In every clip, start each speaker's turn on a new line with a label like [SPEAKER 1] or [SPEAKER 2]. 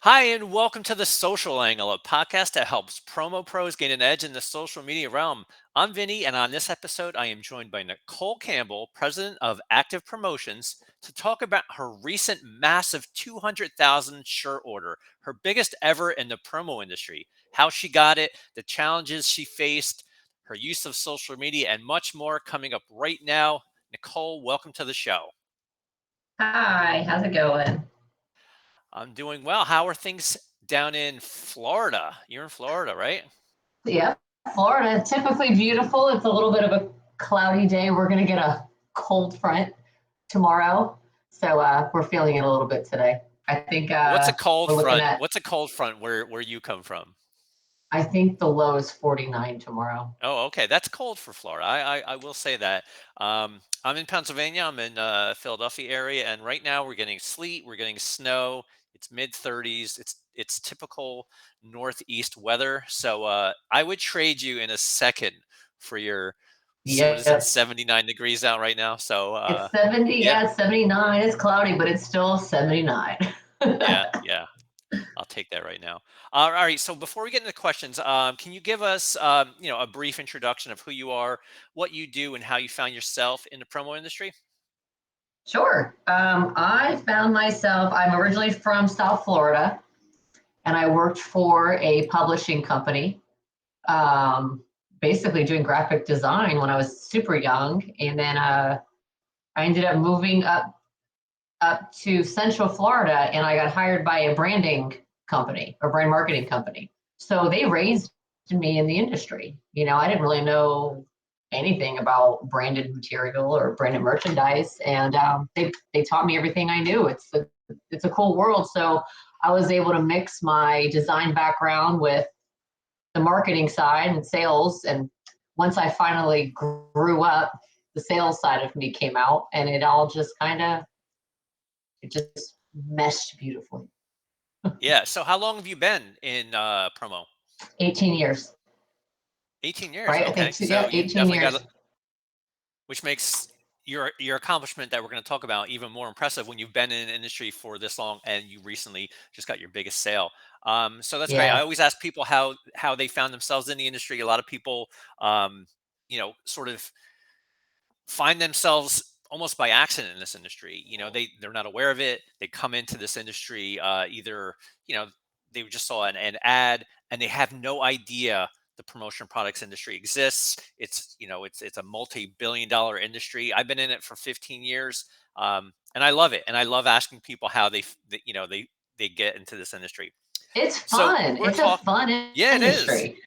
[SPEAKER 1] Hi, and welcome to the Social Angle, a podcast that helps promo pros gain an edge in the social media realm. I'm Vinnie, and on this episode, I am joined by Nicole Campbell, president of Active Promotions, to talk about her recent massive 200,000 shirt order, her biggest ever in the promo industry, how she got it, the challenges she faced, her use of social media, and much more coming up right now. Nicole, welcome to the show.
[SPEAKER 2] Hi, how's it going?
[SPEAKER 1] I'm doing well. How are things down in Florida? You're in Florida, right?
[SPEAKER 2] Yeah, Florida, typically beautiful. It's a little bit of a cloudy day. We're going to get a cold front tomorrow. So we're feeling it a little bit today. I think
[SPEAKER 1] What's a cold
[SPEAKER 2] we're looking
[SPEAKER 1] front?
[SPEAKER 2] at,
[SPEAKER 1] What's a cold front where you come from?
[SPEAKER 2] I think the low is 49 tomorrow.
[SPEAKER 1] Oh, okay. That's cold for Florida. I will say that. I'm in Pennsylvania. I'm in Philadelphia area, and right now we're getting sleet. We're getting snow. It's mid 30s. It's typical Northeast weather. So I would trade you in a second for your. What is it?
[SPEAKER 2] Yep.
[SPEAKER 1] 79 degrees out right now. So
[SPEAKER 2] It's 70,
[SPEAKER 1] yeah,
[SPEAKER 2] yeah, it's 79. It's cloudy, but it's still 79.
[SPEAKER 1] yeah. I'll take that right now. All right. So before we get into questions, can you give us, a brief introduction of who you are, what you do, and how you found yourself in the promo industry?
[SPEAKER 2] Sure. I found myself, I'm originally from South Florida, and I worked for a publishing company, um, basically doing graphic design when I was super young. And then I ended up moving up to Central Florida, and I got hired by a branding company or brand marketing company. So they raised me in the industry. I didn't really know anything about branded material or branded merchandise, and they taught me everything I knew. It's a cool world. So I was able to mix my design background with the marketing side and sales. And once I finally grew up, the sales side of me came out, and it just meshed beautifully.
[SPEAKER 1] Yeah. So how long have you been in promo?
[SPEAKER 2] 18 years,
[SPEAKER 1] 18 years.
[SPEAKER 2] right? I think
[SPEAKER 1] Okay.
[SPEAKER 2] two,
[SPEAKER 1] So
[SPEAKER 2] yeah,
[SPEAKER 1] you
[SPEAKER 2] 18
[SPEAKER 1] definitely got it,
[SPEAKER 2] years.
[SPEAKER 1] which makes your accomplishment that we're going to talk about even more impressive when you've been in an industry for this long and you recently just got your biggest sale. So that's great. I
[SPEAKER 2] Yeah.
[SPEAKER 1] always ask people how they found themselves in the industry. A lot of people, sort of find themselves almost by accident in this industry. They're not aware of it. They come into this industry either you know they just saw an ad and they have no idea the promotion products industry exists. It's a multi-billion-dollar industry. I've been in it for 15 years, and I love it. And I love asking people how they get into this industry.
[SPEAKER 2] It's
[SPEAKER 1] So
[SPEAKER 2] fun.
[SPEAKER 1] we're
[SPEAKER 2] It's a
[SPEAKER 1] talking.
[SPEAKER 2] fun
[SPEAKER 1] Yeah, it is.
[SPEAKER 2] industry.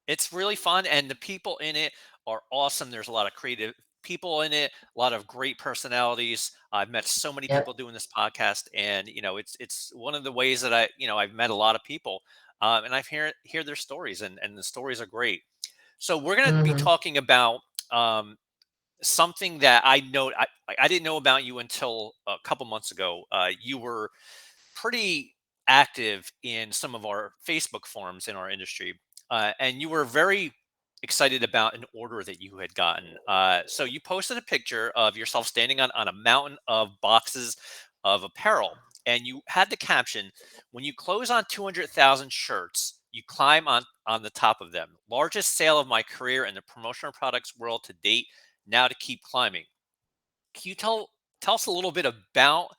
[SPEAKER 1] It's really fun, and the people in it are awesome. There's a lot of creative people in it, a lot of great personalities. I've met so many people
[SPEAKER 2] Yep.
[SPEAKER 1] doing this podcast, and it's one of the ways that I've met a lot of people, and I've hear their stories, and the stories are great. So we're gonna be
[SPEAKER 2] Hmm.
[SPEAKER 1] talking about um, something that I didn't know about you until a couple months ago. You were pretty active in some of our Facebook forums in our industry, and you were very excited about an order that you had gotten. So you posted a picture of yourself standing on a mountain of boxes of apparel, and you had the caption, "When you close on 200,000 shirts, you climb on the top of them. Largest sale of my career in the promotional products world to date. Now to keep climbing." Can you tell us a little bit about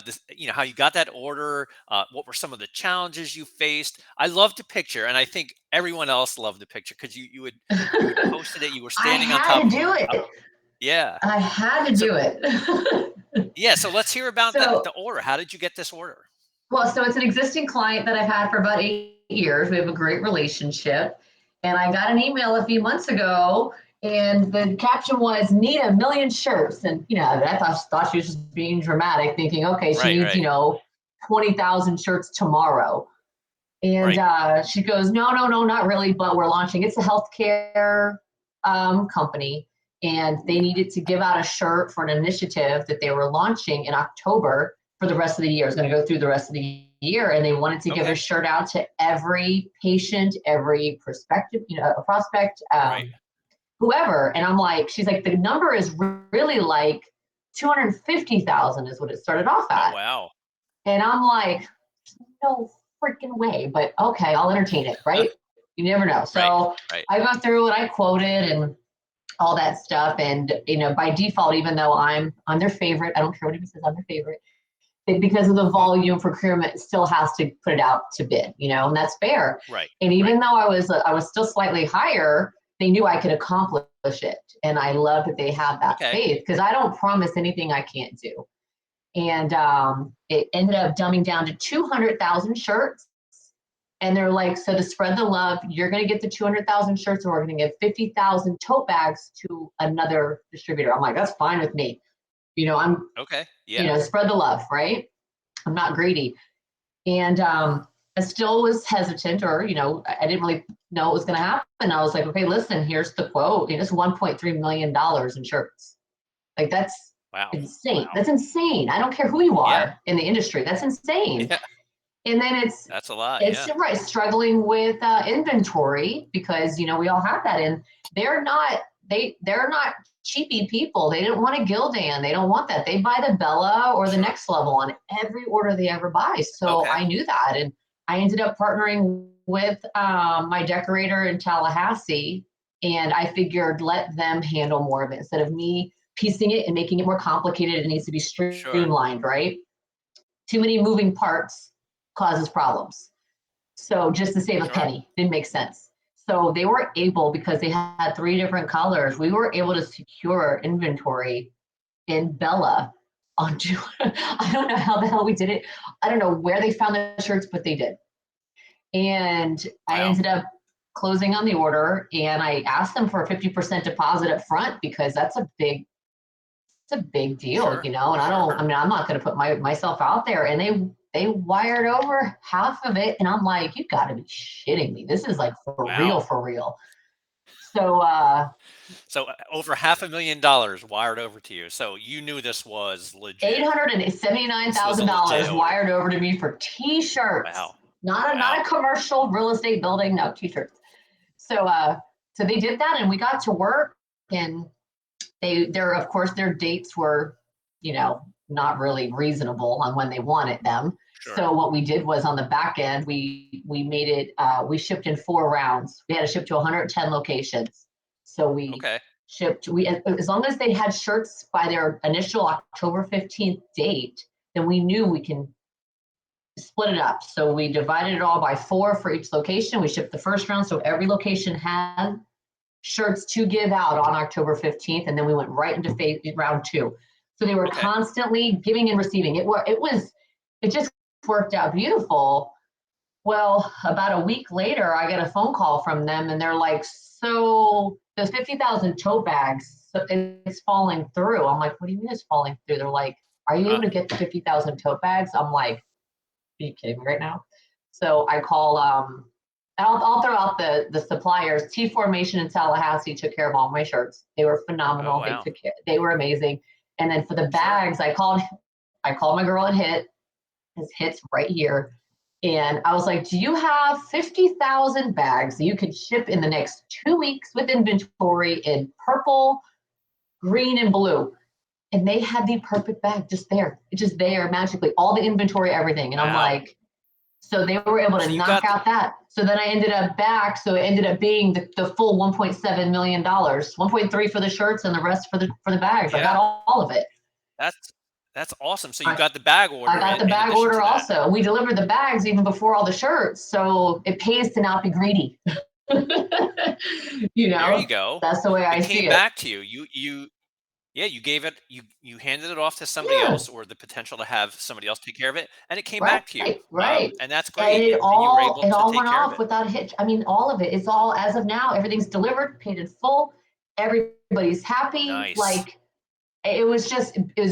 [SPEAKER 1] this? How you got that order. What were some of the challenges you faced? I loved the picture, and I think everyone else loved the picture because you had posted it. You were
[SPEAKER 2] I
[SPEAKER 1] standing on
[SPEAKER 2] had
[SPEAKER 1] top
[SPEAKER 2] to
[SPEAKER 1] of
[SPEAKER 2] do
[SPEAKER 1] a.
[SPEAKER 2] it.
[SPEAKER 1] Yeah.
[SPEAKER 2] I had to
[SPEAKER 1] So
[SPEAKER 2] do it.
[SPEAKER 1] yeah. So let's hear about the
[SPEAKER 2] So,
[SPEAKER 1] order. How did you get this order?
[SPEAKER 2] so it's an existing client that I've had for about 8 years. We have a great relationship. And I got an email a few months ago, and the caption was, "Need a million shirts." And, I thought she was just being dramatic, thinking, okay, she
[SPEAKER 1] Right.
[SPEAKER 2] needs,
[SPEAKER 1] Right.
[SPEAKER 2] 20,000 shirts tomorrow. And
[SPEAKER 1] Right.
[SPEAKER 2] she goes, "No, no, no, not really, but we're launching." It's a healthcare company, and they needed to give out a shirt for an initiative that they were launching in October for the rest of the year. It's going to go through the rest of the year, and they wanted to give a
[SPEAKER 1] Okay.
[SPEAKER 2] shirt out to every patient, every prospective, a prospect,
[SPEAKER 1] Right.
[SPEAKER 2] whoever. And I'm like, she's like, the number is really like 250,000 is what it started off
[SPEAKER 1] Oh
[SPEAKER 2] at.
[SPEAKER 1] wow.
[SPEAKER 2] And I'm like, no freaking way, but okay, I'll entertain it, right? You never know.
[SPEAKER 1] Right.
[SPEAKER 2] So
[SPEAKER 1] Right.
[SPEAKER 2] I go through and I quote it and all that stuff. And, by default, even though I'm their favorite, I don't care what anybody says, I'm their favorite. Because of the
[SPEAKER 1] Hmm.
[SPEAKER 2] volume procurement still has to put it out to bid, and that's fair.
[SPEAKER 1] Right.
[SPEAKER 2] And
[SPEAKER 1] Right.
[SPEAKER 2] even though I was still slightly higher, they knew I could accomplish it. And I love that they have that
[SPEAKER 1] Okay.
[SPEAKER 2] faith because I don't promise anything I can't do. And it ended up dumbing down to 200,000 shirts. And they're like, so to spread the love, you're going to get the 200,000 shirts, and we're going to give 50,000 tote bags to another distributor. I'm like, that's fine with me. I'm,
[SPEAKER 1] Okay. Yeah.
[SPEAKER 2] spread the love, right? I'm not greedy. And I still was hesitant, or, I didn't really know what was going to happen. I was like, okay, listen, here's the quote. It's $1.3 million in shirts. Like, that's
[SPEAKER 1] Wow.
[SPEAKER 2] insane.
[SPEAKER 1] Wow.
[SPEAKER 2] That's insane. I don't care who you
[SPEAKER 1] Yeah.
[SPEAKER 2] are in the industry. That's insane.
[SPEAKER 1] Yeah.
[SPEAKER 2] And then it's
[SPEAKER 1] That's a lot.
[SPEAKER 2] it's
[SPEAKER 1] Yeah.
[SPEAKER 2] right, struggling with inventory because we all have that, and they're not cheapy people. They didn't want a Gildan. They don't want that. They buy the Bella or the
[SPEAKER 1] Sure.
[SPEAKER 2] next level on every order they ever buy. So
[SPEAKER 1] Okay.
[SPEAKER 2] I knew that, and I ended up partnering with my decorator in Tallahassee, and I figured let them handle more of it instead of me piecing it and making it more complicated. It needs to be
[SPEAKER 1] Sure.
[SPEAKER 2] streamlined, right? Too many moving parts causes problems. So just to save a
[SPEAKER 1] Sure.
[SPEAKER 2] penny didn't make sense. So they were able, because they had three different colors, we were able to secure inventory in Bella onto, I don't know how the hell we did it. I don't know where they found the shirts, but they did. And I
[SPEAKER 1] Wow.
[SPEAKER 2] ended up closing on the order, and I asked them for a 50% deposit up front because it's a big deal,
[SPEAKER 1] Sure.
[SPEAKER 2] and
[SPEAKER 1] Sure.
[SPEAKER 2] I'm not going to put myself out there. And they wired over half of it. And I'm like, you got to be shitting me. This is like for real,
[SPEAKER 1] Wow.
[SPEAKER 2] for real. So,
[SPEAKER 1] So over $500,000 wired over to you. So you knew this was legit. This was a legit
[SPEAKER 2] $879,000
[SPEAKER 1] order.
[SPEAKER 2] wired over to me for t-shirts,
[SPEAKER 1] Wow.
[SPEAKER 2] not a
[SPEAKER 1] Wow.
[SPEAKER 2] commercial real estate building. No, t-shirts. So, so they did that, and we got to work. And of course, their dates were, not really reasonable on when they wanted them.
[SPEAKER 1] Sure.
[SPEAKER 2] So what we did was on the back end, we made it. We shipped in 4 rounds. We had to ship to 110 locations. So we
[SPEAKER 1] Okay.
[SPEAKER 2] shipped. We as long as they had shirts by their initial October 15th date, then we knew we can split it up. So we divided it all by 4 for each location. We shipped the first round, so every location had shirts to give out on October 15th, and then we went right into round 2. So they were
[SPEAKER 1] Okay.
[SPEAKER 2] constantly giving and receiving. It just worked out beautiful. Well, about a week later, I get a phone call from them, and they're like, "So those 50,000 tote bags, so it's falling through." I'm like, "What do you mean it's falling through?" They're like, "Are you
[SPEAKER 1] Huh.
[SPEAKER 2] able to get the 50,000 tote bags?" I'm like, "Are you kidding me right now?" So I call I'll throw out the suppliers. T Formation in Tallahassee took care of all my shirts. They were
[SPEAKER 1] Oh
[SPEAKER 2] phenomenal.
[SPEAKER 1] wow.
[SPEAKER 2] They were amazing. And then for the
[SPEAKER 1] Sure.
[SPEAKER 2] bags, I called my girl at his Hits right here. And I was like, "Do you have 50,000 bags that you could ship in the next 2 weeks with inventory in purple, green, and blue?" And they had the perfect bag just there. It's just there magically, all the inventory, everything. And I'm
[SPEAKER 1] Wow.
[SPEAKER 2] like, so they were able to
[SPEAKER 1] So you
[SPEAKER 2] knock
[SPEAKER 1] got the,
[SPEAKER 2] out that. So then I ended up back. So it ended up being the full $1.7 million, 1.3 for the shirts and the rest for the bags. I got
[SPEAKER 1] yeah.
[SPEAKER 2] all of it.
[SPEAKER 1] That's that's awesome. So you
[SPEAKER 2] I,
[SPEAKER 1] got the bag
[SPEAKER 2] I
[SPEAKER 1] order
[SPEAKER 2] got the
[SPEAKER 1] in
[SPEAKER 2] bag
[SPEAKER 1] addition
[SPEAKER 2] order
[SPEAKER 1] to that.
[SPEAKER 2] also. We delivered the bags even before all the shirts. So it pays to not be greedy. you
[SPEAKER 1] There you
[SPEAKER 2] know,
[SPEAKER 1] go.
[SPEAKER 2] that's the way
[SPEAKER 1] It
[SPEAKER 2] I see
[SPEAKER 1] came
[SPEAKER 2] it.
[SPEAKER 1] back to you. You yeah, you gave it you handed it off to somebody
[SPEAKER 2] Yeah.
[SPEAKER 1] else or the potential to have somebody else take care of it and it came
[SPEAKER 2] Right,
[SPEAKER 1] back to you.
[SPEAKER 2] right.
[SPEAKER 1] And that's
[SPEAKER 2] And
[SPEAKER 1] great. And you were able
[SPEAKER 2] it
[SPEAKER 1] to
[SPEAKER 2] all
[SPEAKER 1] take
[SPEAKER 2] went
[SPEAKER 1] care of
[SPEAKER 2] off
[SPEAKER 1] it.
[SPEAKER 2] without a hitch. I mean, all of it. It's all as of now. Everything's delivered, paid in full. Everybody's happy.
[SPEAKER 1] Nice.
[SPEAKER 2] Like it was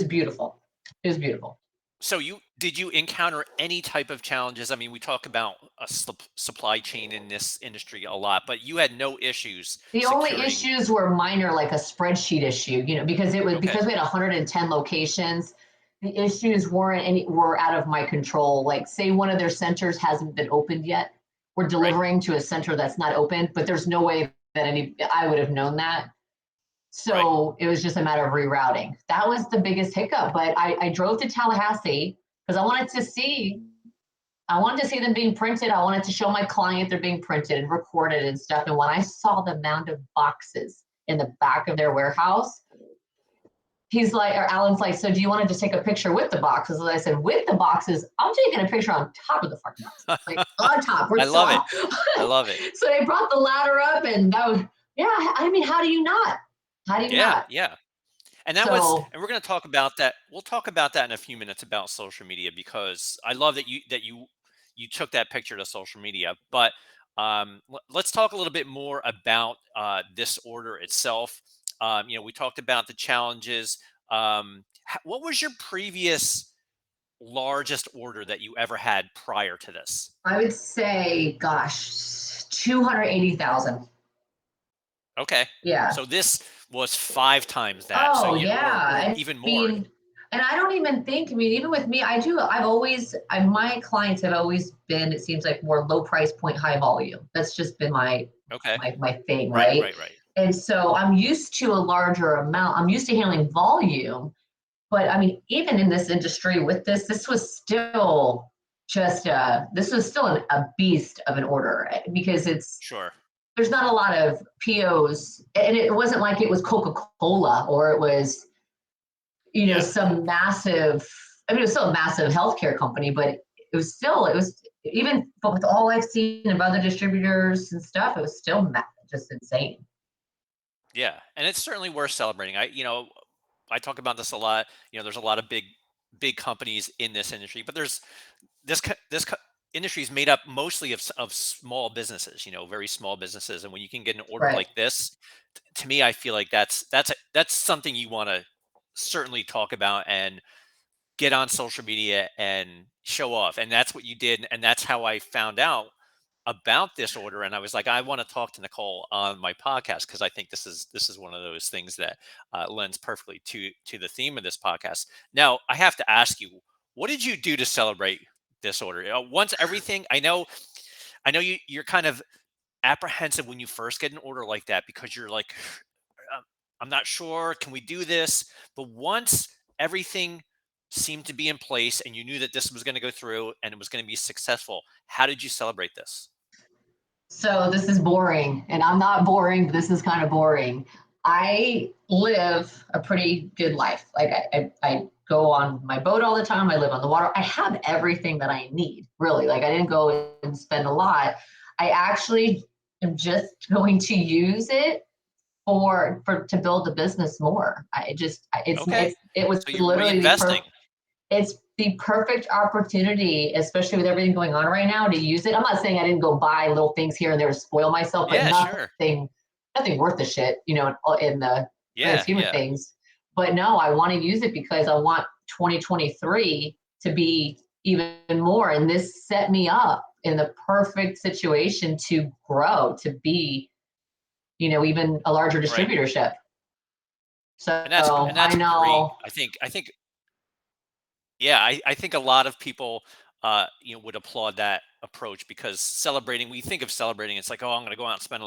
[SPEAKER 2] beautiful. It was beautiful.
[SPEAKER 1] So did you encounter any type of challenges? I mean, we talk about a supply chain in this industry a lot, but you had no issues
[SPEAKER 2] The only
[SPEAKER 1] securing.
[SPEAKER 2] issues were minor, like a spreadsheet issue,
[SPEAKER 1] Okay.
[SPEAKER 2] because we had 110 locations. The issues were out of my control. Like, say one of their centers hasn't been opened yet. We're
[SPEAKER 1] Right.
[SPEAKER 2] delivering to a center that's not open, but there's no way that I would have known that.
[SPEAKER 1] Right.
[SPEAKER 2] So it was just a matter of rerouting. That was the biggest hiccup. But I drove to Tallahassee because I wanted to see. I wanted to see them being printed. I wanted to show my client they're being printed and recorded and stuff. And when I saw the amount of boxes in the back of their warehouse, he's like, or Alan's like, so do you want to just take a picture with the boxes? And I said, with the boxes, I'm taking a picture on top of the fucking boxes, like on top. We're
[SPEAKER 1] I
[SPEAKER 2] so
[SPEAKER 1] love it.
[SPEAKER 2] high.
[SPEAKER 1] I love it.
[SPEAKER 2] So they brought the ladder up, and that was, yeah. I mean, how do you not? How do you
[SPEAKER 1] Yeah,
[SPEAKER 2] not?
[SPEAKER 1] yeah.
[SPEAKER 2] So
[SPEAKER 1] And we're going to talk about that. We'll talk about that in a few minutes about social media because I love that you took that picture to social media. But let's talk a little bit more about this order itself. We talked about the challenges. What was your previous largest order that you ever had prior to this?
[SPEAKER 2] I would say, gosh, 280,000.
[SPEAKER 1] Okay,
[SPEAKER 2] Yeah.
[SPEAKER 1] so this was 5 times that. So
[SPEAKER 2] Oh
[SPEAKER 1] you
[SPEAKER 2] yeah.
[SPEAKER 1] or
[SPEAKER 2] I
[SPEAKER 1] even more.
[SPEAKER 2] mean, and I don't even think, I mean, even with me, I've always, my clients have always been, it seems like more low price point, high volume. That's just been
[SPEAKER 1] Okay,
[SPEAKER 2] my thing,
[SPEAKER 1] right,
[SPEAKER 2] right?
[SPEAKER 1] right, right.
[SPEAKER 2] And so I'm used to a larger amount. I'm used to handling volume, but I mean, even in this industry with this was still just this was still a beast of an order because
[SPEAKER 1] Sure.
[SPEAKER 2] there's not a lot of POs, and it wasn't like it was Coca-Cola or it was,
[SPEAKER 1] Yeah.
[SPEAKER 2] some massive, I mean, it was still a massive healthcare company, but it was even, but with all I've seen of other distributors and stuff, it was still just insane.
[SPEAKER 1] Yeah, and it's certainly worth celebrating. I talk about this a lot. There's a lot of big companies in this industry, but there's industry is made up mostly of small businesses. Very small businesses, and when you can get an order
[SPEAKER 2] Right.
[SPEAKER 1] like this, to me, I feel like that's something you want to certainly talk about and get on social media and show off. And that's what you did, and that's how I found out about this order, and I was like, I want to talk to Nicole on my podcast because I think this is one of those things that lends perfectly to the theme of this podcast. Now, I have to ask you, what did you do to celebrate this order? Once everything, I know you're kind of apprehensive when you first get an order like that because you're like, "Um, I'm not sure, can we do this?" But once everything seemed to be in place and you knew that this was going to go through and it was going to be successful, how did you celebrate this?
[SPEAKER 2] So this is boring, and I'm not boring, but this is kind of boring. I live a pretty good life. Like I go on my boat all the time. I live on the water. I have everything that I need, really. Like I didn't go and spend a lot. I actually am just going to use it for to build the business more. I just
[SPEAKER 1] Okay.
[SPEAKER 2] it was
[SPEAKER 1] So you're
[SPEAKER 2] literally the
[SPEAKER 1] reinvesting.
[SPEAKER 2] perfect, it's the perfect opportunity, especially with everything going on right now, to use it. I'm not saying I didn't go buy little things here and there to spoil myself, but
[SPEAKER 1] Yeah, sure.
[SPEAKER 2] nothing worth the shit, in the grand
[SPEAKER 1] Yeah,
[SPEAKER 2] scheme of
[SPEAKER 1] yeah.
[SPEAKER 2] things. But no, I want to use it because I want 2023 to be even more. And this set me up in the perfect situation to grow, to be, even a larger
[SPEAKER 1] Right.
[SPEAKER 2] distributorship. So
[SPEAKER 1] And
[SPEAKER 2] I
[SPEAKER 1] that's great.
[SPEAKER 2] know.
[SPEAKER 1] I think yeah, I think a lot of people would applaud that approach because celebrating, we think of celebrating, it's like, oh, I'm gonna go out and spend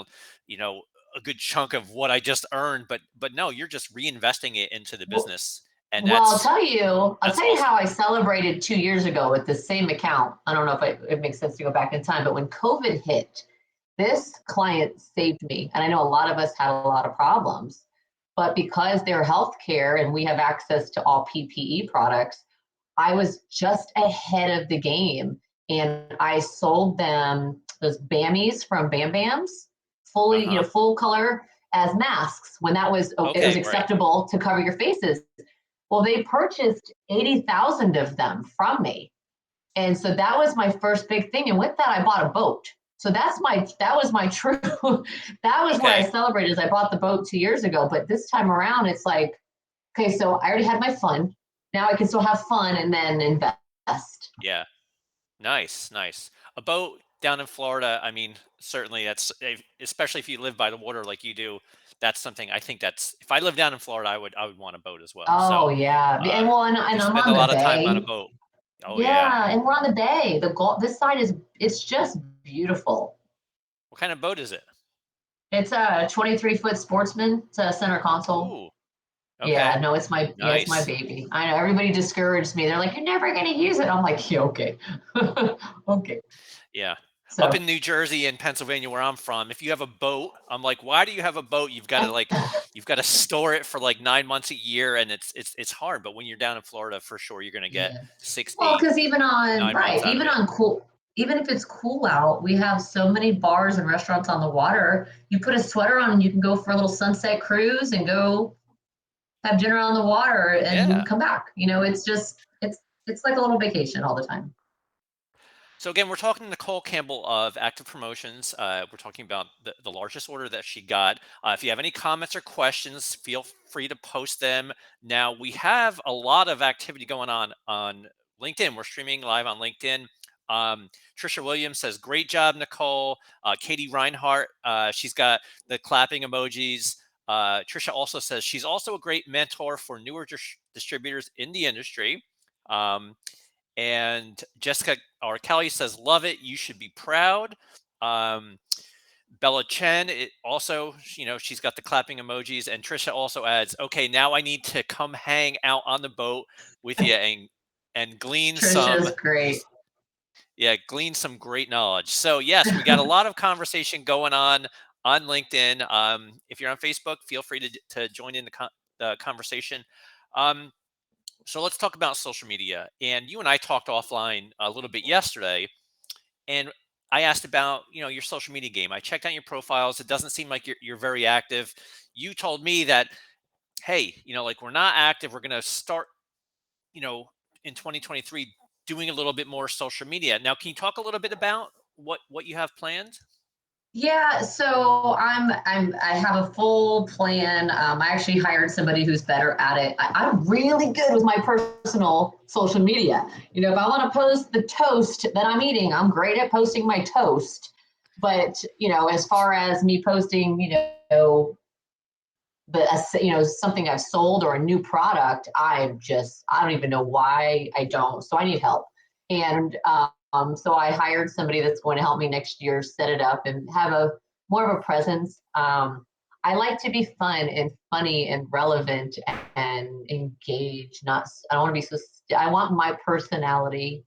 [SPEAKER 1] you know, a good chunk of what I just earned, but no, you're just reinvesting it into the business. And
[SPEAKER 2] Well, I'll
[SPEAKER 1] that's
[SPEAKER 2] tell you how
[SPEAKER 1] awesome.
[SPEAKER 2] I celebrated 2 years ago with the same account. I don't know if it makes sense to go back in time, but when COVID hit, this client saved me. And I know a lot of us had a lot of problems, but because they're healthcare and we have access to all PPE products, I was just ahead of the game. And I sold them those Bammies from Bam Bams, fully,
[SPEAKER 1] Uh-huh.
[SPEAKER 2] full color as masks when it was
[SPEAKER 1] Okay, right.
[SPEAKER 2] acceptable to cover your faces. Well, they purchased 80,000 of them from me. And so that was my first big thing. And with that, I bought a boat. So that was my true, that was where I
[SPEAKER 1] Okay.
[SPEAKER 2] celebrated is I bought the boat 2 years ago. But this time around, it's like, okay, so I already had my fun. Now I can still have fun and then invest.
[SPEAKER 1] Yeah. Nice, nice. A boat down in Florida, I mean, certainly especially if you live by the water like you do, that's something I think that's if I lived down in Florida, I would want a boat as well.
[SPEAKER 2] Oh
[SPEAKER 1] So,
[SPEAKER 2] yeah.
[SPEAKER 1] uh, you
[SPEAKER 2] And
[SPEAKER 1] can
[SPEAKER 2] I'm
[SPEAKER 1] spend
[SPEAKER 2] on
[SPEAKER 1] a
[SPEAKER 2] the
[SPEAKER 1] lot of time on a
[SPEAKER 2] bay.
[SPEAKER 1] boat. Oh yeah.
[SPEAKER 2] Yeah, and we're on the bay. This side it's just beautiful.
[SPEAKER 1] What kind of boat is it?
[SPEAKER 2] It's a 23-foot Sportsman. It's a center console.
[SPEAKER 1] Ooh,
[SPEAKER 2] Yeah,
[SPEAKER 1] Okay.
[SPEAKER 2] no, it's my
[SPEAKER 1] Nice.
[SPEAKER 2] baby. I know everybody discouraged me. They're like, "You're never gonna use it." I'm like, "Yeah, okay, okay."
[SPEAKER 1] Yeah. Up
[SPEAKER 2] So,
[SPEAKER 1] in New Jersey and Pennsylvania where I'm from, if you have a boat, I'm like, "Why do you have a boat? You've gotta store it for, like, 9 months a year," and it's hard, but when you're down in Florida, for sure, you're gonna get
[SPEAKER 2] yeah.
[SPEAKER 1] 6,
[SPEAKER 2] Well,
[SPEAKER 1] 8,
[SPEAKER 2] because even on
[SPEAKER 1] 9 months
[SPEAKER 2] right,
[SPEAKER 1] out of it.
[SPEAKER 2] even if it's cool out, we have so many bars and restaurants on the water. You put a sweater on and you can go for a little sunset cruise and go have dinner on the water and
[SPEAKER 1] Yeah.
[SPEAKER 2] come back. It's just it's like a little vacation all the time.
[SPEAKER 1] So again, we're talking to Nicole Campbell of Active Promotions. We're talking about the largest order that she got. If you have any comments or questions, feel free to post them. Now we have a lot of activity going on LinkedIn. We're streaming live on LinkedIn. Trisha Williams says, "Great job, Nicole." Katie Reinhart, she's got the clapping emojis. Trisha also says she's also a great mentor for newer distributors in the industry. Um, and Jessica or Kelly says, "Love it. You should be proud." Um, Bella Chen, it also, she's got the clapping emojis. And Trisha also adds, "Okay, now I need to come hang out on the boat with you and glean some,
[SPEAKER 2] Trisha's great.
[SPEAKER 1] yeah, glean some great knowledge." So yes, we got a lot of conversation going on LinkedIn. If you're on Facebook, feel free to join in the conversation. Um, so let's talk about social media. And you and I talked offline a little bit yesterday, and I asked about your social media game. I checked out your profiles. It doesn't seem like you're very active. You told me that, hey, like, we're not active. We're going to start, you know, in 2023 doing a little bit more social media. Now, can you talk a little bit about what you have planned?
[SPEAKER 2] Yeah, so I have a full plan. I actually hired somebody who's better at it. I'm really good with my personal social media. If I want to post the toast that I'm eating, I'm great at posting my toast. But as far as me posting, something I've sold or a new product, I don't even know why I don't. So I need help. And so I hired somebody that's going to help me next year set it up and have a more of a presence. I like to be fun and funny and relevant and engaged. Not I don't want to be so. I want my personality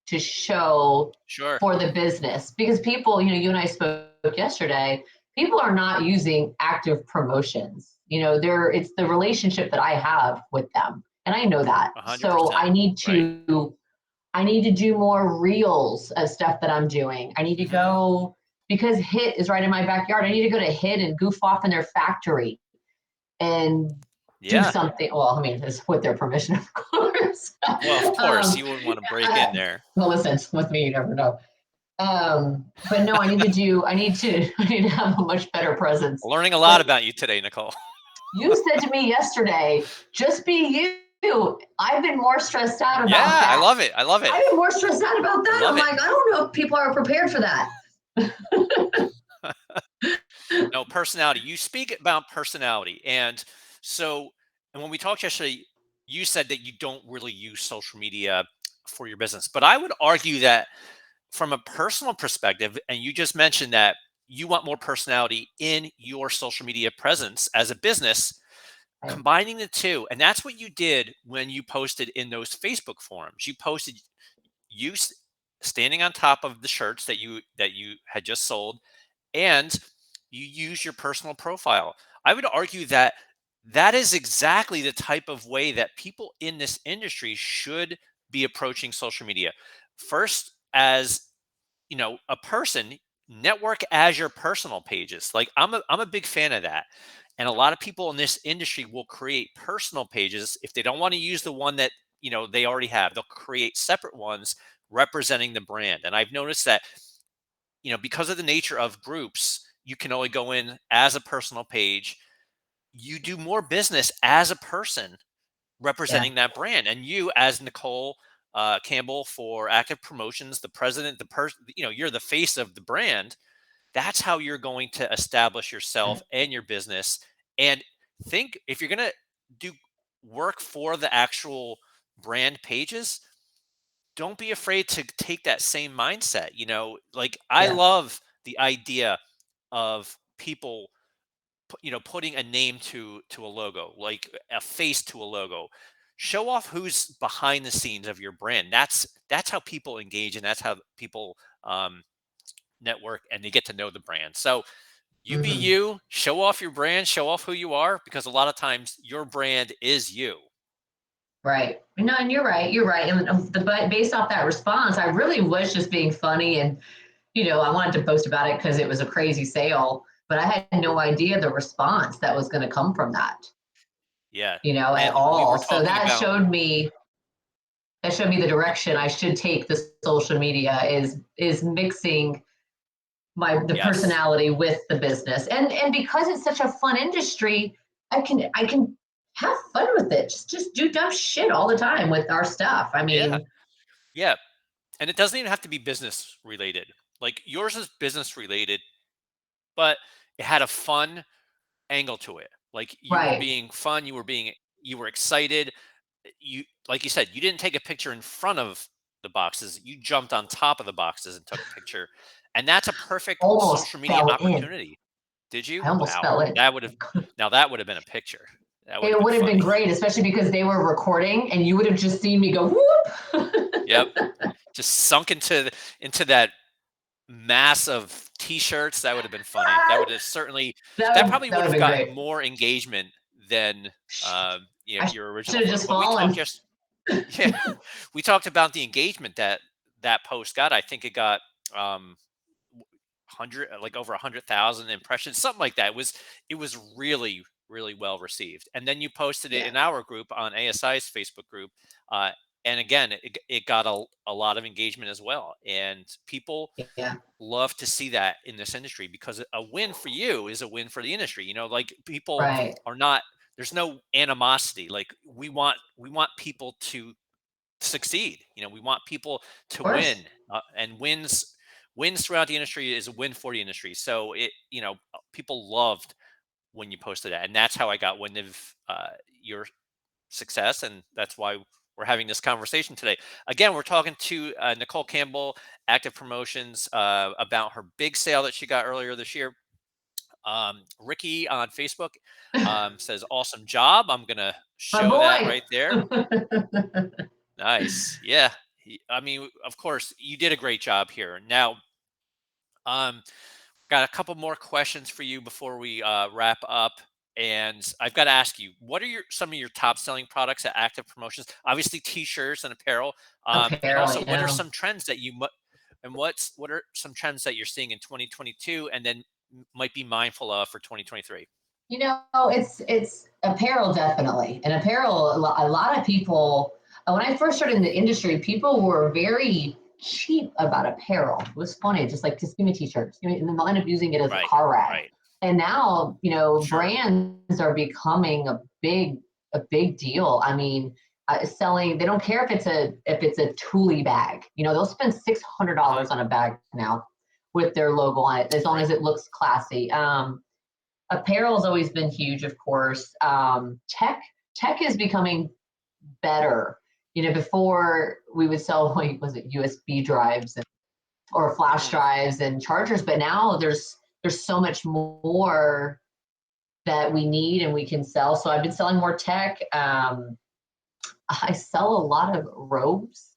[SPEAKER 2] to show
[SPEAKER 1] Sure.
[SPEAKER 2] for the business because people, you and I spoke yesterday. People are not using active promotions. It's the relationship that I have with them, and I know that. So
[SPEAKER 1] 100%. Right.
[SPEAKER 2] I need to do more reels of stuff that I'm doing. I need to
[SPEAKER 1] Hmm.
[SPEAKER 2] go because HIT is right in my backyard. I need to go to HIT and goof off in their factory and do
[SPEAKER 1] Yeah.
[SPEAKER 2] something. Well, I mean, it's with their permission, of course.
[SPEAKER 1] Well, of course,
[SPEAKER 2] um,
[SPEAKER 1] you wouldn't want to break
[SPEAKER 2] uh,
[SPEAKER 1] in there.
[SPEAKER 2] well, listen, with me, you never know. But no, I need to have a much better presence.
[SPEAKER 1] Learning a lot
[SPEAKER 2] But
[SPEAKER 1] about you today, Nicole.
[SPEAKER 2] you said to me yesterday, just be you. I've been more stressed out about
[SPEAKER 1] Yeah, I
[SPEAKER 2] that.
[SPEAKER 1] love it. I love it.
[SPEAKER 2] I've been more stressed out about
[SPEAKER 1] I
[SPEAKER 2] that.
[SPEAKER 1] love
[SPEAKER 2] I'm
[SPEAKER 1] it.
[SPEAKER 2] like, I don't know if people are prepared for that.
[SPEAKER 1] No, personality. You speak about personality. And when we talked yesterday, you said that you don't really use social media for your business. But I would argue that from a personal perspective, and you just mentioned that you want more personality in your social media presence as a business,
[SPEAKER 2] Right.
[SPEAKER 1] combining the two. And that's what you did when you posted in those Facebook forums. You posted you s- standing on top of the shirts that you had just sold, and you use your personal profile. I would argue that that is exactly the type of way that people in this industry should be approaching social media. First, as a person, network as your personal pages. Like, I'm a big fan of that. And a lot of people in this industry will create personal pages if they don't want to use the one that they already have. They'll create separate ones representing the brand. And I've noticed that because of the nature of groups, you can only go in as a personal page. You do more business as a person
[SPEAKER 2] Yeah.
[SPEAKER 1] representing that brand. And you, as Nicole Campbell for Active Promotions, the president, the person, you're the face of the brand. That's how you're going to establish yourself and your business. And think, if you're going to do work for the actual brand pages, don't be afraid to take that same mindset. Like, I
[SPEAKER 2] Yeah.
[SPEAKER 1] love the idea of people putting a name to a logo, like a face to a logo. Show off who's behind the scenes of your brand. That's how people engage, and that's how people um, network, and they get to know the brand. So you be
[SPEAKER 2] Mhm.
[SPEAKER 1] you, show off your brand, show off who you are, because a lot of times your brand is you.
[SPEAKER 2] Right. No, and you're right. You're right. And but based off that response, I really was just being funny, and I wanted to post about it because it was a crazy sale, but I had no idea the response that was going to come from that,
[SPEAKER 1] Yeah.
[SPEAKER 2] at
[SPEAKER 1] And we
[SPEAKER 2] all.
[SPEAKER 1] were
[SPEAKER 2] So
[SPEAKER 1] talking about,
[SPEAKER 2] that showed me the direction I should take the social media is mixing the
[SPEAKER 1] yes.
[SPEAKER 2] personality with the business. And because it's such a fun industry, I can have fun with it. Just do dumb shit all the time with our stuff. I
[SPEAKER 1] Yeah.
[SPEAKER 2] mean,
[SPEAKER 1] Yeah. And it doesn't even have to be business related. Like yours is business related, but it had a fun angle to it. Like you were
[SPEAKER 2] right.
[SPEAKER 1] being fun, you were excited. You like you said, you didn't take a picture in front of the boxes. You jumped on top of the boxes and took a picture. And that's a perfect
[SPEAKER 2] Almost
[SPEAKER 1] social media
[SPEAKER 2] fell in.
[SPEAKER 1] opportunity. Did you?
[SPEAKER 2] I almost
[SPEAKER 1] Wow.
[SPEAKER 2] fell in.
[SPEAKER 1] That would have Now that would have been a picture. That would have
[SPEAKER 2] It
[SPEAKER 1] been
[SPEAKER 2] would have been
[SPEAKER 1] funny.
[SPEAKER 2] great, especially because they were recording and you would have just seen me go whoop.
[SPEAKER 1] Yep. Just sunk into that mass of t-shirts. That would have been funny. That would have certainly that probably
[SPEAKER 2] That
[SPEAKER 1] would
[SPEAKER 2] would have
[SPEAKER 1] have
[SPEAKER 2] been
[SPEAKER 1] gotten
[SPEAKER 2] great.
[SPEAKER 1] more engagement than
[SPEAKER 2] I
[SPEAKER 1] your
[SPEAKER 2] should
[SPEAKER 1] original
[SPEAKER 2] have
[SPEAKER 1] photo.
[SPEAKER 2] just
[SPEAKER 1] But we talked
[SPEAKER 2] fallen.
[SPEAKER 1] just yeah, we talked about the engagement that post got. I think it got um 100, like over 100,000 impressions, something like that. It was really, really well received. And then you posted it
[SPEAKER 2] Yeah.
[SPEAKER 1] in our group on ASI's Facebook group, uh, and again, it got a lot of engagement as well. And people
[SPEAKER 2] Yeah.
[SPEAKER 1] love to see that in this industry, because a win for you is a win for the industry. Like people
[SPEAKER 2] Right.
[SPEAKER 1] are not. There's no animosity. Like we want people to succeed. We want people
[SPEAKER 2] Of
[SPEAKER 1] to
[SPEAKER 2] course.
[SPEAKER 1] win, and wins throughout the industry is a win for the industry. So people loved when you posted that, and that's how I got wind of your success, and that's why we're having this conversation today. Again, we're talking to Nicole Campbell, Active Promotions, about her big sale that she got earlier this year. Ricky on Facebook says, "Awesome job." I'm gonna
[SPEAKER 2] My
[SPEAKER 1] show that
[SPEAKER 2] boy.
[SPEAKER 1] right there. Nice. Yeah. I mean, of course, you did a great job here. Now, um, got a couple more questions for you before we wrap up. And I've got to ask you, what are some of your top selling products at Active Promotions? Obviously, t-shirts and apparel. And
[SPEAKER 2] Apparel,
[SPEAKER 1] also, what are some trends that what are some trends that you're seeing in 2022, and then might be mindful of for 2023?
[SPEAKER 2] it's apparel definitely. And apparel, a lot of people. When I first started in the industry, people were very cheap about apparel. It was funny, just give me a t-shirt, and then they'll end up using it as a
[SPEAKER 1] Right.
[SPEAKER 2] car rag.
[SPEAKER 1] Right.
[SPEAKER 2] And now,
[SPEAKER 1] Sure.
[SPEAKER 2] brands are becoming a big deal. I mean, selling. They don't care if it's a Thule bag. They'll spend
[SPEAKER 1] Hmm.
[SPEAKER 2] $600 on a bag now with their logo on it, as long
[SPEAKER 1] Right.
[SPEAKER 2] as it looks classy. Apparel has always been huge, of course. Tech is becoming better. Before we would sell, like, was it USB drives or flash
[SPEAKER 1] Hmm.
[SPEAKER 2] drives and chargers, but now there's so much more that we need and we can sell. So I've been selling more tech. I sell a lot of robes,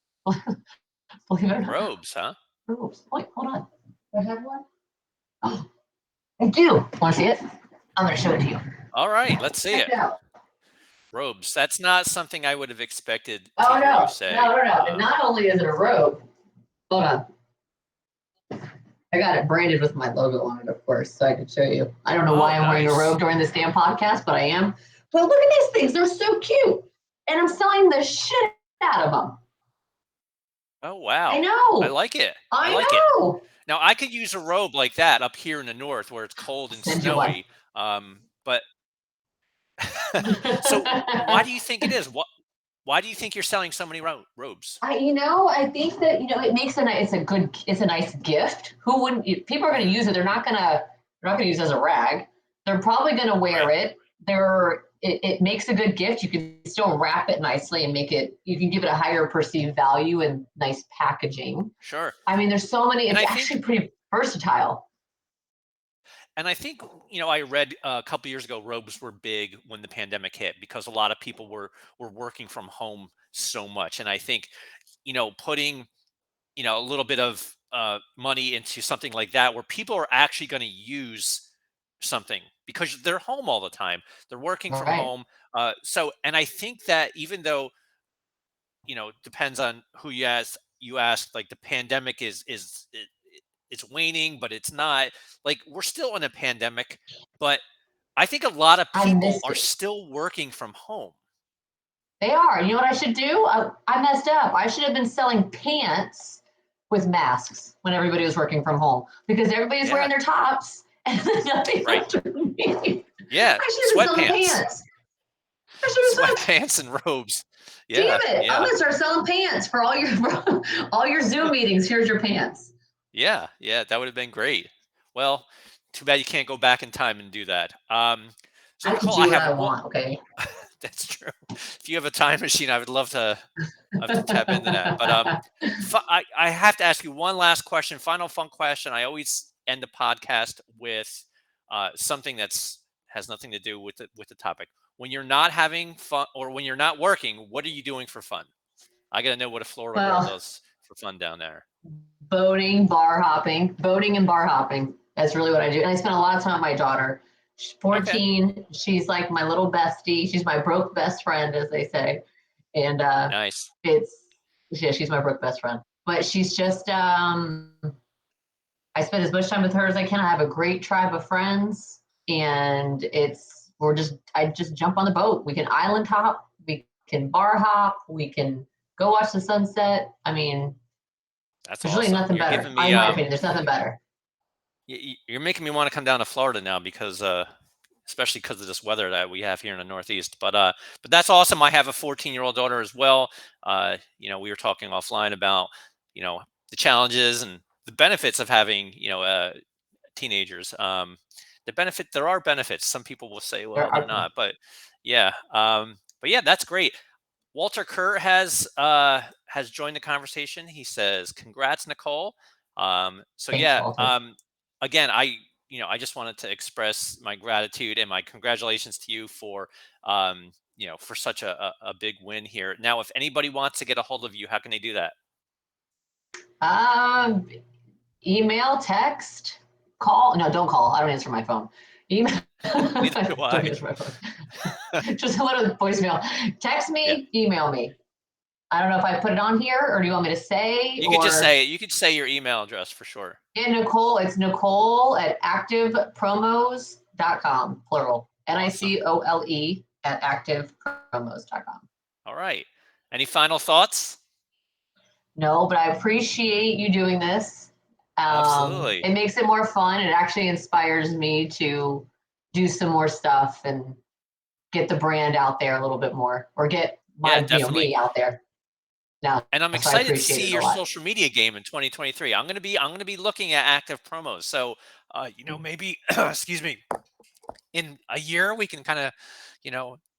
[SPEAKER 2] believe it or not.
[SPEAKER 1] Robes, huh?
[SPEAKER 2] Robes. Wait, hold on. Do I have one? Oh, I do. Want to see it? I'm going to show it to you.
[SPEAKER 1] All right, let's see
[SPEAKER 2] Check
[SPEAKER 1] it.
[SPEAKER 2] it out.
[SPEAKER 1] Robes. That's not something I would have expected to
[SPEAKER 2] Oh
[SPEAKER 1] hear you
[SPEAKER 2] no,
[SPEAKER 1] say.
[SPEAKER 2] no, no, no. And not only is it a robe, hold on. I got it branded with my logo on it, of course, so I can show you. I don't know
[SPEAKER 1] Oh,
[SPEAKER 2] why I'm wearing a
[SPEAKER 1] nice.
[SPEAKER 2] robe during this damn podcast, but I am. But look at these things; they're so cute, and I'm selling the shit out of them.
[SPEAKER 1] Oh,
[SPEAKER 2] I
[SPEAKER 1] wow. I
[SPEAKER 2] know,
[SPEAKER 1] like it. I
[SPEAKER 2] I
[SPEAKER 1] like it.
[SPEAKER 2] know.
[SPEAKER 1] Now, I could use a robe like that up here in the north where it's cold
[SPEAKER 2] I'll
[SPEAKER 1] and
[SPEAKER 2] send you one.
[SPEAKER 1] snowy. But so why do you think it is? Why do you think you're selling so many robes?
[SPEAKER 2] I think that it makes it's a nice gift. Who wouldn't? People are going to
[SPEAKER 1] Hmm.
[SPEAKER 2] use it. They're not going to use it as a rag. They're probably going to wear
[SPEAKER 1] Right.
[SPEAKER 2] it. It makes a good gift. You can still wrap it nicely and make it. You can give it a higher perceived value and nice packaging.
[SPEAKER 1] Sure.
[SPEAKER 2] I mean, there's so many.
[SPEAKER 1] And
[SPEAKER 2] It's
[SPEAKER 1] I
[SPEAKER 2] actually
[SPEAKER 1] think
[SPEAKER 2] pretty versatile.
[SPEAKER 1] And I think, I read a couple years ago, robes were big when the pandemic hit because a lot of people were working from home so much. And I think, putting, a little bit of money into something like that where people are actually going to use something because they're home all the time. They're working from
[SPEAKER 2] Right.
[SPEAKER 1] home. And I think that even though, depends on who you ask, like the pandemic it's waning, but it's not like we're still in a pandemic. But I think a lot of
[SPEAKER 2] I
[SPEAKER 1] people
[SPEAKER 2] missed
[SPEAKER 1] are
[SPEAKER 2] it.
[SPEAKER 1] still working from home.
[SPEAKER 2] They are. You know what I should do? I messed up. I should have been selling pants with masks when everybody was working from home because everybody's
[SPEAKER 1] Yeah,
[SPEAKER 2] wearing their tops and then nothing
[SPEAKER 1] right.
[SPEAKER 2] left for me.
[SPEAKER 1] Yeah,
[SPEAKER 2] I should have been selling
[SPEAKER 1] sweatpants,
[SPEAKER 2] pants. I should have said,
[SPEAKER 1] sweatpants and robes. Yeah,
[SPEAKER 2] damn it, I'm
[SPEAKER 1] yeah,
[SPEAKER 2] gonna start selling pants for all your all your Zoom meetings. Here's your pants.
[SPEAKER 1] yeah, yeah. That would have been great. Well, too bad you can't go back in time and do that. So
[SPEAKER 2] I can
[SPEAKER 1] Nicole, I
[SPEAKER 2] do what
[SPEAKER 1] have
[SPEAKER 2] I
[SPEAKER 1] one.
[SPEAKER 2] want, okay?
[SPEAKER 1] That's true. If you have a time machine, I would love to tap into that. But I have to ask you one last question, final fun question. I always end the podcast with something that's has nothing to do with the topic. When you're not having fun or when you're not working, what are you doing for fun? I got to know what a Florida girl
[SPEAKER 2] Well,
[SPEAKER 1] does for fun down there.
[SPEAKER 2] boating and bar hopping. That's really what I do. And I spend a lot of time with my daughter. She's
[SPEAKER 1] Okay,
[SPEAKER 2] 14. She's like my little bestie. She's my broke best friend, as they say. And
[SPEAKER 1] nice.
[SPEAKER 2] it's yeah, she's my broke best friend. But she's just I spend as much time with her as I can. I have a great tribe of friends, and I just jump on the boat. We can island hop, we can bar hop, we can go watch the sunset. I mean,
[SPEAKER 1] That's
[SPEAKER 2] there's really
[SPEAKER 1] awesome.
[SPEAKER 2] nothing
[SPEAKER 1] You're
[SPEAKER 2] better.
[SPEAKER 1] giving
[SPEAKER 2] In
[SPEAKER 1] me
[SPEAKER 2] my opinion, there's nothing better.
[SPEAKER 1] you're making me want to come down to Florida now because especially because of this weather that we have here in the Northeast. But that's awesome. I have a 14-year-old daughter as well. We were talking offline about, you know, the challenges and the benefits of having, teenagers. There are benefits. Some people will say,
[SPEAKER 2] There
[SPEAKER 1] well, they're
[SPEAKER 2] are,
[SPEAKER 1] not, but yeah. But yeah, that's great. Walter Kerr has joined the conversation. He says, "Congrats, Nicole." So
[SPEAKER 2] thanks,
[SPEAKER 1] yeah,
[SPEAKER 2] Walter.
[SPEAKER 1] again, I just wanted to express my gratitude and my congratulations to you for such a big win here. Now, if anybody wants to get a hold of you, how can they do that?
[SPEAKER 2] Um, email, text, call. No, don't call. I don't answer my phone. Email.
[SPEAKER 1] Neither do
[SPEAKER 2] Don't
[SPEAKER 1] I.
[SPEAKER 2] answer my phone. Just a little voicemail. Text
[SPEAKER 1] Yeah,
[SPEAKER 2] me, email me. I don't know if I put it on here or do you want me to say
[SPEAKER 1] you could just
[SPEAKER 2] or
[SPEAKER 1] say it. You could say your email address for sure.
[SPEAKER 2] and Nicole, it's Nicole at activepromos.com, plural.
[SPEAKER 1] Awesome.
[SPEAKER 2] Nicole at activepromos.com.
[SPEAKER 1] All right. Any final thoughts?
[SPEAKER 2] No, but I appreciate you doing this.
[SPEAKER 1] Absolutely.
[SPEAKER 2] It makes it more fun. It actually inspires me to do some more stuff and get the brand out there a little bit more or get
[SPEAKER 1] Yeah,
[SPEAKER 2] my,
[SPEAKER 1] definitely.
[SPEAKER 2] me out there. No,
[SPEAKER 1] And I'm
[SPEAKER 2] so I
[SPEAKER 1] excited to
[SPEAKER 2] appreciate
[SPEAKER 1] see
[SPEAKER 2] it a
[SPEAKER 1] your
[SPEAKER 2] lot.
[SPEAKER 1] social media game in 2023. I'm gonna be looking at active promos. So, maybe excuse me, in a year we can kind of,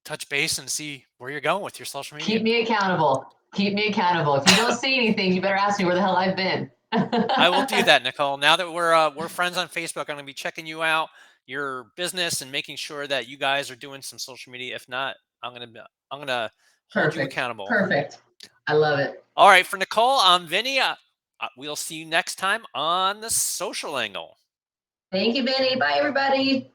[SPEAKER 1] touch base and see where you're going with your social
[SPEAKER 2] Keep
[SPEAKER 1] media.
[SPEAKER 2] me accountable. Keep me accountable. If you don't see anything, you better ask me where the hell I've been.
[SPEAKER 1] I will do that, Nicole. Now that we're friends on Facebook, I'm gonna be checking you out, your business, and making sure that you guys are doing some social media. If not, I'm gonna hold you
[SPEAKER 2] Perfect.
[SPEAKER 1] accountable.
[SPEAKER 2] Perfect. I love it.
[SPEAKER 1] All right, for Nicole, I'm Vinny. We'll see you next time on the social angle.
[SPEAKER 2] Thank you, Vinnie. Bye, everybody.